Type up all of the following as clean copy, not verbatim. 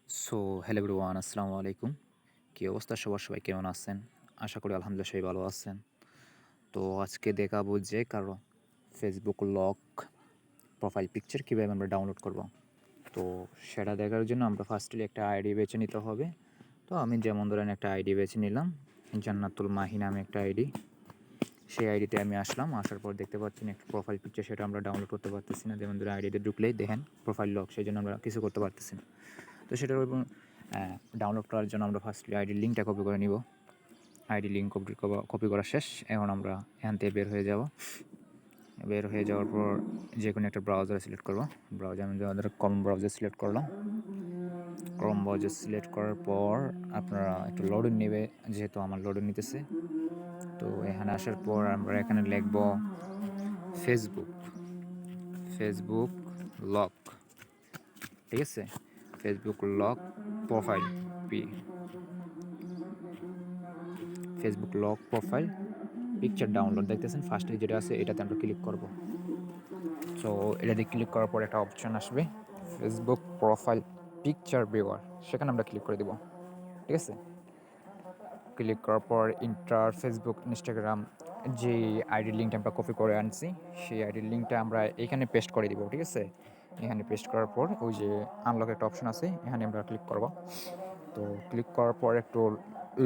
So hello everyone, আসসালামু আলাইকুম। কী অবস্থা সবার? সবাই কেমন আছেন? আশা করি আলহামদুলিল্লাহ সবাই ভালো আছেন। তো আজকে দেখাবো যে কারো ফেসবুক লক প্রোফাইল পিকচার কীভাবে আমরা ডাউনলোড করব। তো সেটা দেখার জন্য আমরা ফার্স্টলি একটা আইডি বেছে নিতে হবে। তো আমি যেমন ধরেন একটা আইডি বেছে নিলাম, জান্নাতুল মাহি নামে একটা আইডি। সেই আইডিতে আমি আসলাম, আসার পর দেখতে পাচ্ছেন একটা প্রোফাইল পিকচার, সেটা আমরা ডাউনলোড করতে পারতেছি না। যেমন ধরে আইডিতে ঢুকলেই দেখেন প্রোফাইল লক, সেই জন্য আমরা কিছু করতে পারতেছি না। তো সেটার উপর ডাউনলোড করার জন্য আমরা ফার্স্টলি আইডির লিঙ্কটা কপি করে নিব। আইডি লিঙ্ক কপি করা শেষ। এখন আমরা এখান থেকে বের হয়ে যাব। বের হয়ে যাওয়ার পর যে কোনো একটা ব্রাউজার সিলেক্ট করব। ব্রাউজার আমি আমাদের ক্রোম ব্রাউজার সিলেক্ট করলাম। ক্রোম ব্রাউজার সিলেক্ট করার পর আপনারা একটু লোডিং নেবে, যেহেতু আমার লোডিং নিতেছে। তো এখানে আসার পর আমরা এখানে লিখব ফেসবুক ফেসবুক লক, ঠিক আছে? Facebook lock profile P Facebook lock profile picture download দেখতেছেন, ফার্স্টে যেটা আছে এটাতে আমরা ক্লিক করব। সো এটাতে ক্লিক করার পর একটা অপশন আসবে ফেসবুক প্রোফাইল পিকচার ভিউয়ার, সেখানে আমরা ক্লিক করে দেব, ঠিক আছে? ক্লিক করার পর ইন্টার ফেসবুক ইনস্টাগ্রাম যে আইডির লিঙ্কটা আমরা কপি করে আনছি, সেই আইডির লিঙ্কটা আমরা এখানে পেস্ট করে দিব, ঠিক আছে? এখানে পেস্ট করার পর ওই যে আনলক একটা অপশন আছে, এখানে আমরা ক্লিক করব। তো ক্লিক করার পর একটু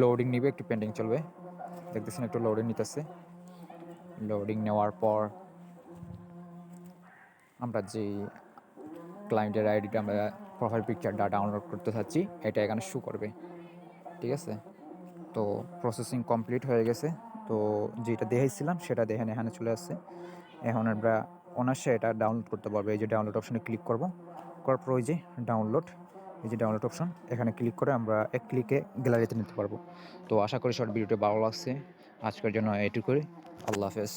লোডিং নিবে, একটু পেন্ডিং চলবে, দেখতেছেন একটু লোডিং নিতেছে। লোডিং নেওয়ার পর আমরা যে ক্লায়েন্টের আইডিটা আমরা প্রোফাইল পিকচারটা ডাউনলোড করতে চাচ্ছি এটা এখানে শো করবে, ঠিক আছে? তো প্রসেসিং কমপ্লিট হয়ে গেছে। তো যেটা দেখাইছিলাম সেটা দেখেন এখানে চলে আসছে। এখন আমরা অনায়াসে এটা ডাউনলোড করতে পারবো। এই যে ডাউনলোড অপশনে ক্লিক করব, করার পর ওই যে ডাউনলোড, এই যে ডাউনলোড অপশন, এখানে ক্লিক করে আমরা এক ক্লিকে গ্যালারিতে নিতে পারবো। তো আশা করি শর্ট ভিডিওটা ভালো লাগছে। আজকের জন্য এটুকুই। আল্লাহ হাফেজ।